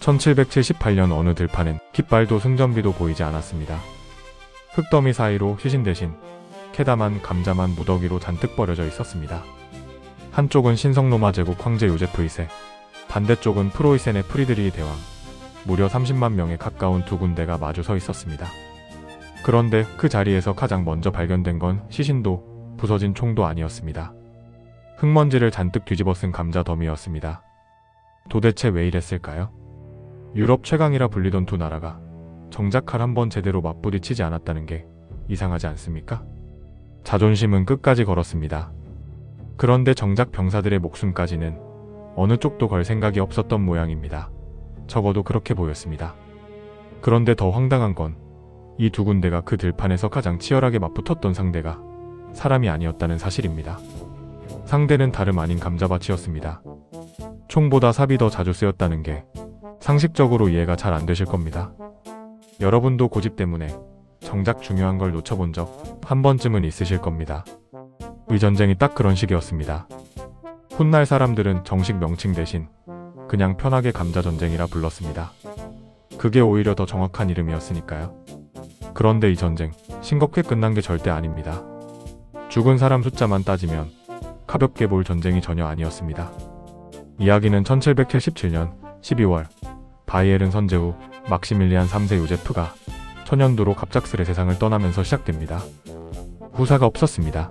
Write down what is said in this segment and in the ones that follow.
1778년 어느 들판엔 깃발도 승전비도 보이지 않았습니다. 흙더미 사이로 시신 대신 캐다만 감자만 무더기로 잔뜩 버려져 있었습니다. 한쪽은 신성로마 제국 황제 요제프 2세, 반대쪽은 프로이센의 프리드리히 대왕, 무려 30만 명에 가까운 두 군데가 마주 서 있었습니다. 그런데 그 자리에서 가장 먼저 발견된 건 시신도 부서진 총도 아니었습니다. 흙먼지를 잔뜩 뒤집어 쓴 감자 더미였습니다. 도대체 왜 이랬을까요? 유럽 최강이라 불리던 두 나라가 정작 칼 한 번 제대로 맞부딪히지 않았다는 게 이상하지 않습니까? 자존심은 끝까지 걸었습니다. 그런데 정작 병사들의 목숨까지는 어느 쪽도 걸 생각이 없었던 모양입니다. 적어도 그렇게 보였습니다. 그런데 더 황당한 건 이 두 군데가 그 들판에서 가장 치열하게 맞붙었던 상대가 사람이 아니었다는 사실입니다. 상대는 다름 아닌 감자밭이었습니다. 총보다 삽이 더 자주 쓰였다는 게 상식적으로 이해가 잘 안 되실 겁니다. 여러분도 고집 때문에 정작 중요한 걸 놓쳐본 적 한 번쯤은 있으실 겁니다. 의전쟁이 딱 그런 식이었습니다. 훗날 사람들은 정식 명칭 대신 그냥 편하게 감자전쟁이라 불렀습니다. 그게 오히려 더 정확한 이름이었으니까요. 그런데 이 전쟁 싱겁게 끝난 게 절대 아닙니다. 죽은 사람 숫자만 따지면 가볍게 볼 전쟁이 전혀 아니었습니다. 이야기는 1777년 12월 바이에른 선제 후 막시밀리안 3세 요제프가 천연두로 갑작스레 세상을 떠나면서 시작됩니다. 후사가 없었습니다.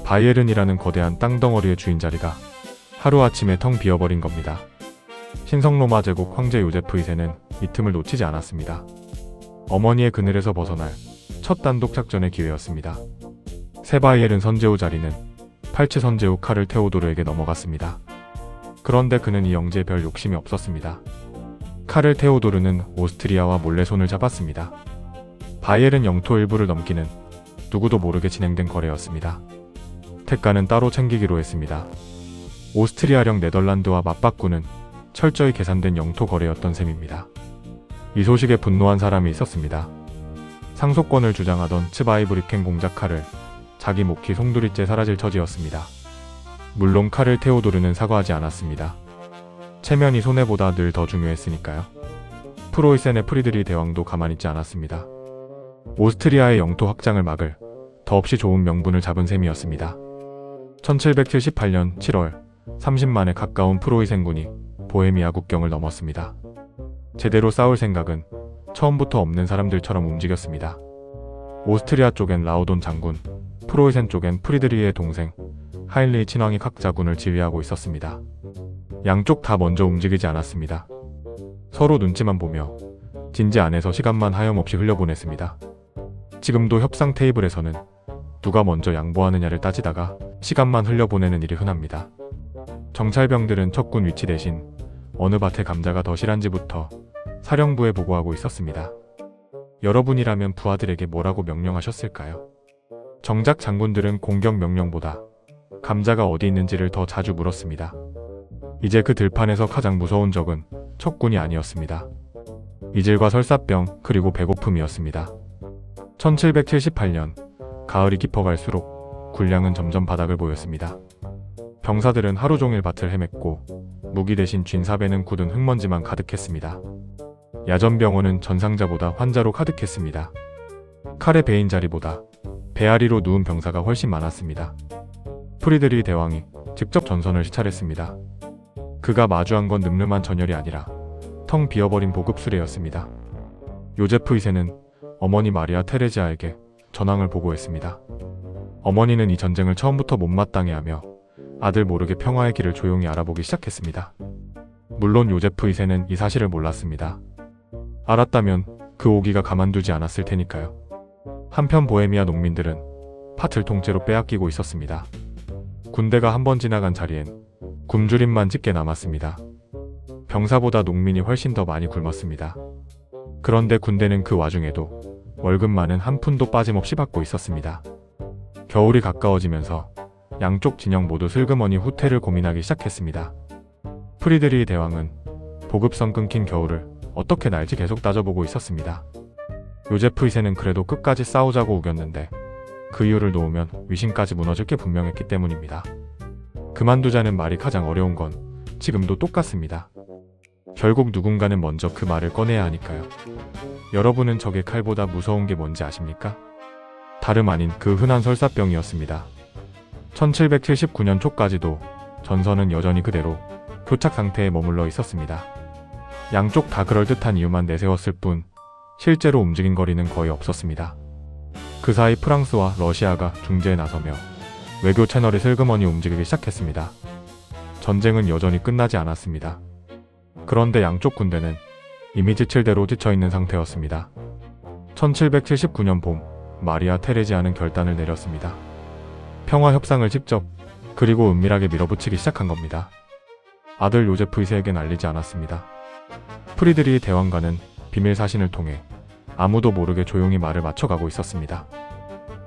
바이에른이라는 거대한 땅덩어리의 주인 자리가 하루아침에 텅 비어버린 겁니다. 신성로마 제국 황제 요제프 2세는 이 틈을 놓치지 않았습니다. 어머니의 그늘에서 벗어날 첫 단독 작전의 기회였습니다. 새 바이에른 선제 후 자리는 팔치 선제 후 카를 테오도르에게 넘어갔습니다. 그런데 그는 이 영지에 별 욕심이 없었습니다. 카를 테오도르는 오스트리아와 몰래 손을 잡았습니다. 바이에른 영토 일부를 넘기는 누구도 모르게 진행된 거래였습니다. 대가는 따로 챙기기로 했습니다. 오스트리아령 네덜란드와 맞바꾸는 철저히 계산된 영토 거래였던 셈입니다. 이 소식에 분노한 사람이 있었습니다. 상속권을 주장하던 츠바이브리켄 공작 카를 자기 목이 송두리째 사라질 처지였습니다. 물론 카를 테오도르는 사과하지 않았습니다. 체면이 손해보다 늘 더 중요했으니까요. 프로이센의 프리드리 대왕도 가만히 있지 않았습니다. 오스트리아의 영토 확장을 막을 더없이 좋은 명분을 잡은 셈이었습니다. 1778년 7월 30만에 가까운 프로이센군이 보헤미아 국경을 넘었습니다. 제대로 싸울 생각은 처음부터 없는 사람들처럼 움직였습니다. 오스트리아 쪽엔 라우돈 장군, 프로이센 쪽엔 프리드리히의 동생 하인리히 친왕이 각 자군을 지휘하고 있었습니다. 양쪽 다 먼저 움직이지 않았습니다. 서로 눈치만 보며 진지 안에서 시간만 하염없이 흘려보냈습니다. 지금도 협상 테이블에서는 누가 먼저 양보하느냐를 따지다가 시간만 흘려보내는 일이 흔합니다. 정찰병들은 적군 위치 대신 어느 밭에 감자가 더 실한지부터 사령부에 보고하고 있었습니다. 여러분이라면 부하들에게 뭐라고 명령하셨을까요? 정작 장군들은 공격 명령보다 감자가 어디 있는지를 더 자주 물었습니다. 이제 그 들판에서 가장 무서운 적은 척군이 아니었습니다. 이질과 설사병 그리고 배고픔이었습니다. 1778년 가을이 깊어갈수록 군량은 점점 바닥을 보였습니다. 병사들은 하루 종일 밭을 헤맸고 무기 대신 쥔사배는 굳은 흙먼지만 가득했습니다. 야전병원은 전상자보다 환자로 가득했습니다. 칼에 베인 자리보다 배아리로 누운 병사가 훨씬 많았습니다. 프리드리히 대왕이 직접 전선을 시찰했습니다. 그가 마주한 건 늠름한 전열이 아니라 텅 비어버린 보급수레였습니다. 요제프 2세는 어머니 마리아 테레지아에게 전황을 보고했습니다. 어머니는 이 전쟁을 처음부터 못마땅해하며 아들 모르게 평화의 길을 조용히 알아보기 시작했습니다. 물론 요제프 2세는 이 사실을 몰랐습니다. 알았다면 그 오기가 가만두지 않았을 테니까요. 한편 보헤미아 농민들은 밭을 통째로 빼앗기고 있었습니다. 군대가 한 번 지나간 자리엔 굶주림만 짙게 남았습니다. 병사보다 농민이 훨씬 더 많이 굶었습니다. 그런데 군대는 그 와중에도 월급만은 한 푼도 빠짐없이 받고 있었습니다. 겨울이 가까워지면서 양쪽 진영 모두 슬그머니 후퇴를 고민하기 시작했습니다. 프리드리히 대왕은 보급선 끊긴 겨울을 어떻게 날지 계속 따져보고 있었습니다. 요제프 2세는 그래도 끝까지 싸우자고 우겼는데 그 이유를 놓으면 위신까지 무너질 게 분명했기 때문입니다. 그만두자는 말이 가장 어려운 건 지금도 똑같습니다. 결국 누군가는 먼저 그 말을 꺼내야 하니까요. 여러분은 적의 칼보다 무서운 게 뭔지 아십니까? 다름 아닌 그 흔한 설사병이었습니다. 1779년 초까지도 전선은 여전히 그대로 교착 상태에 머물러 있었습니다. 양쪽 다 그럴듯한 이유만 내세웠을 뿐 실제로 움직인 거리는 거의 없었습니다. 그 사이 프랑스와 러시아가 중재에 나서며 외교 채널이 슬그머니 움직이기 시작했습니다. 전쟁은 여전히 끝나지 않았습니다. 그런데 양쪽 군대는 이미 지칠 대로 지쳐있는 상태였습니다. 1779년 봄, 마리아 테레지아는 결단을 내렸습니다. 평화 협상을 직접 그리고 은밀하게 밀어붙이기 시작한 겁니다. 아들 요제프 2세에겐 알리지 않았습니다. 프리드리히 대왕과는 비밀 사신을 통해 아무도 모르게 조용히 말을 맞춰가고 있었습니다.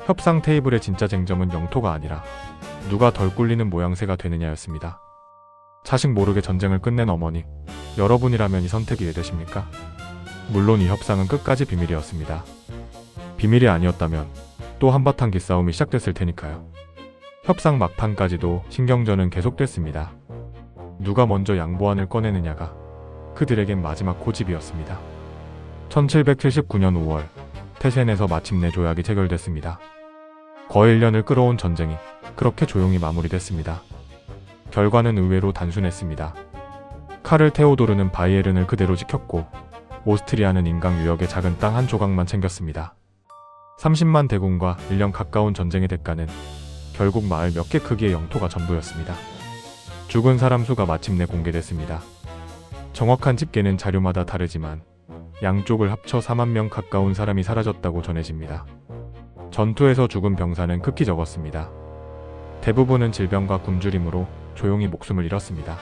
협상 테이블의 진짜 쟁점은 영토가 아니라 누가 덜 꿀리는 모양새가 되느냐였습니다. 자식 모르게 전쟁을 끝낸 어머니, 여러분이라면 이 선택이 왜 되십니까? 물론 이 협상은 끝까지 비밀이었습니다. 비밀이 아니었다면 또 한바탕 기싸움이 시작됐을 테니까요. 협상 막판까지도 신경전은 계속됐습니다. 누가 먼저 양보안을 꺼내느냐가 그들에겐 마지막 고집이었습니다. 1779년 5월, 테센에서 마침내 조약이 체결됐습니다. 거의 1년을 끌어온 전쟁이 그렇게 조용히 마무리됐습니다. 결과는 의외로 단순했습니다. 카를 테오도르는 바이에른을 그대로 지켰고 오스트리아는 인강 유역의 작은 땅 한 조각만 챙겼습니다. 30만 대군과 1년 가까운 전쟁의 대가는 결국 마을 몇 개 크기의 영토가 전부였습니다. 죽은 사람 수가 마침내 공개됐습니다. 정확한 집계는 자료마다 다르지만 양쪽을 합쳐 4만 명 가까운 사람이 사라졌다고 전해집니다. 전투에서 죽은 병사는 극히 적었습니다. 대부분은 질병과 굶주림으로 조용히 목숨을 잃었습니다.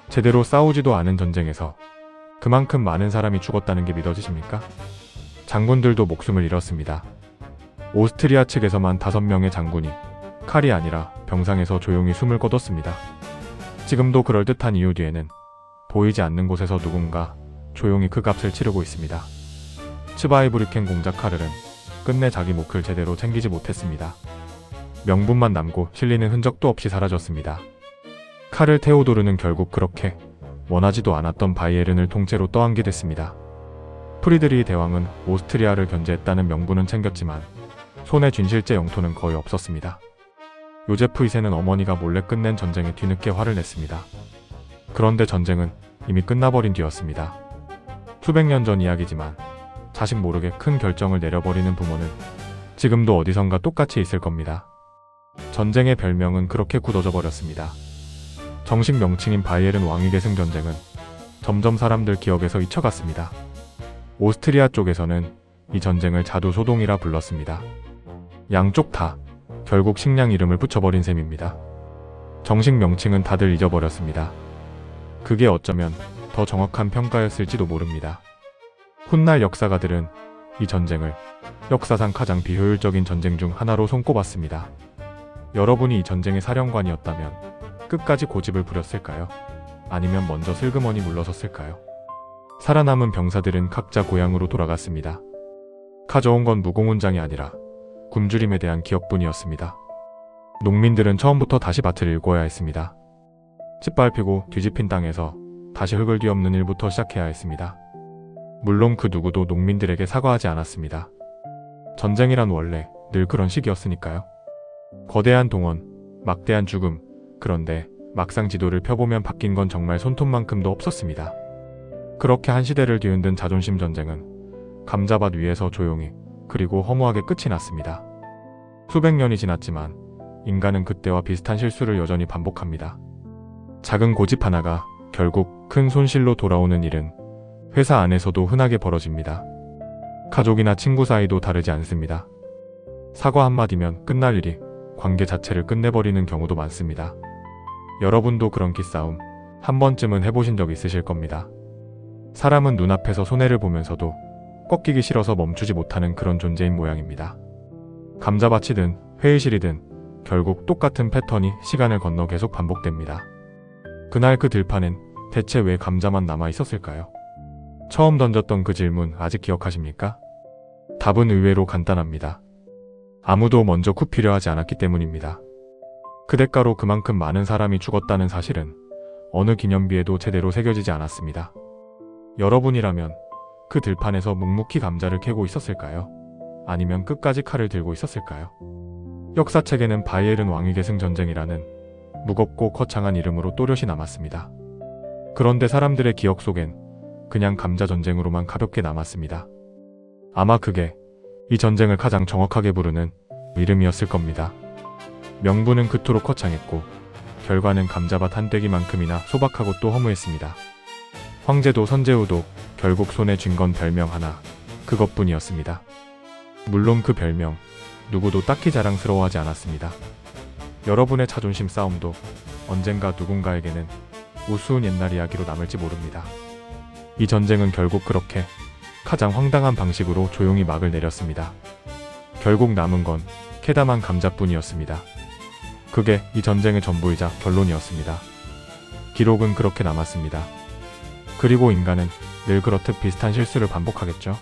제대로 싸우지도 않은 전쟁에서 그만큼 많은 사람이 죽었다는 게 믿어지십니까? 장군들도 목숨을 잃었습니다. 오스트리아 측에서만 5명의 장군이 칼이 아니라 병상에서 조용히 숨을 거뒀습니다. 지금도 그럴듯한 이유 뒤에는 보이지 않는 곳에서 누군가 조용히 그 값을 치르고 있습니다. 츠바이브리켄 공작 카를은 끝내 자기 목을 제대로 챙기지 못했습니다. 명분만 남고 실리는 흔적도 없이 사라졌습니다. 카를 테오도르는 결국 그렇게 원하지도 않았던 바이에른을 통째로 떠안게 됐습니다. 프리드리히 대왕은 오스트리아를 견제했다는 명분은 챙겼지만 손에 쥔 실제 영토는 거의 없었습니다. 요제프 2세는 어머니가 몰래 끝낸 전쟁에 뒤늦게 화를 냈습니다. 그런데 전쟁은 이미 끝나버린 뒤였습니다. 수백 년 전 이야기지만 자식 모르게 큰 결정을 내려버리는 부모는 지금도 어디선가 똑같이 있을 겁니다. 전쟁의 별명은 그렇게 굳어져 버렸습니다. 정식 명칭인 바이에른 왕위 계승 전쟁은 점점 사람들 기억에서 잊혀갔습니다. 오스트리아 쪽에서는 이 전쟁을 자두소동이라 불렀습니다. 양쪽 다 결국 식량 이름을 붙여버린 셈입니다. 정식 명칭은 다들 잊어버렸습니다. 그게 어쩌면 더 정확한 평가였을지도 모릅니다. 훗날 역사가들은 이 전쟁을 역사상 가장 비효율적인 전쟁 중 하나로 손꼽았습니다. 여러분이 이 전쟁의 사령관이었다면 끝까지 고집을 부렸을까요? 아니면 먼저 슬그머니 물러섰을까요? 살아남은 병사들은 각자 고향으로 돌아갔습니다. 가져온 건 무공훈장이 아니라 굶주림에 대한 기억뿐이었습니다. 농민들은 처음부터 다시 밭을 일궈야 했습니다. 짓밟히고 뒤집힌 땅에서 다시 흙을 뒤엎는 일부터 시작해야 했습니다. 물론 그 누구도 농민들에게 사과하지 않았습니다. 전쟁이란 원래 늘 그런 식이었으니까요. 거대한 동원, 막대한 죽음, 그런데 막상 지도를 펴보면 바뀐 건 정말 손톱만큼도 없었습니다. 그렇게 한 시대를 뒤흔든 자존심 전쟁은 감자밭 위에서 조용히 그리고 허무하게 끝이 났습니다. 수백 년이 지났지만 인간은 그때와 비슷한 실수를 여전히 반복합니다. 작은 고집 하나가 결국 큰 손실로 돌아오는 일은 회사 안에서도 흔하게 벌어집니다. 가족이나 친구 사이도 다르지 않습니다. 사과 한마디면 끝날 일이 관계 자체를 끝내버리는 경우도 많습니다. 여러분도 그런 기싸움 한 번쯤은 해보신 적 있으실 겁니다. 사람은 눈앞에서 손해를 보면서도 꺾이기 싫어서 멈추지 못하는 그런 존재인 모양입니다. 감자밭이든 회의실이든 결국 똑같은 패턴이 시간을 건너 계속 반복됩니다. 그날 그 들판엔 대체 왜 감자만 남아 있었을까요? 처음 던졌던 그 질문 아직 기억하십니까? 답은 의외로 간단합니다. 아무도 먼저 굽히려 하지 않았기 때문입니다. 그 대가로 그만큼 많은 사람이 죽었다는 사실은 어느 기념비에도 제대로 새겨지지 않았습니다. 여러분이라면 그 들판에서 묵묵히 감자를 캐고 있었을까요? 아니면 끝까지 칼을 들고 있었을까요? 역사책에는 바이에른 왕위 계승 전쟁이라는 무겁고 거창한 이름으로 또렷이 남았습니다. 그런데 사람들의 기억 속엔 그냥 감자 전쟁으로만 가볍게 남았습니다. 아마 그게 이 전쟁을 가장 정확하게 부르는 이름이었을 겁니다. 명분은 그토록 거창했고 결과는 감자밭 한 떼기만큼이나 소박하고 또 허무했습니다. 황제도 선제후도 결국 손에 쥔 건 별명 하나, 그것뿐이었습니다. 물론 그 별명 누구도 딱히 자랑스러워하지 않았습니다. 여러분의 자존심 싸움도 언젠가 누군가에게는 우스운 옛날 이야기로 남을지 모릅니다. 이 전쟁은 결국 그렇게 가장 황당한 방식으로 조용히 막을 내렸습니다. 결국 남은 건 캐다만 감자뿐이었습니다. 그게 이 전쟁의 전부이자 결론이었습니다. 기록은 그렇게 남았습니다. 그리고 인간은 늘 그렇듯 비슷한 실수를 반복하겠죠.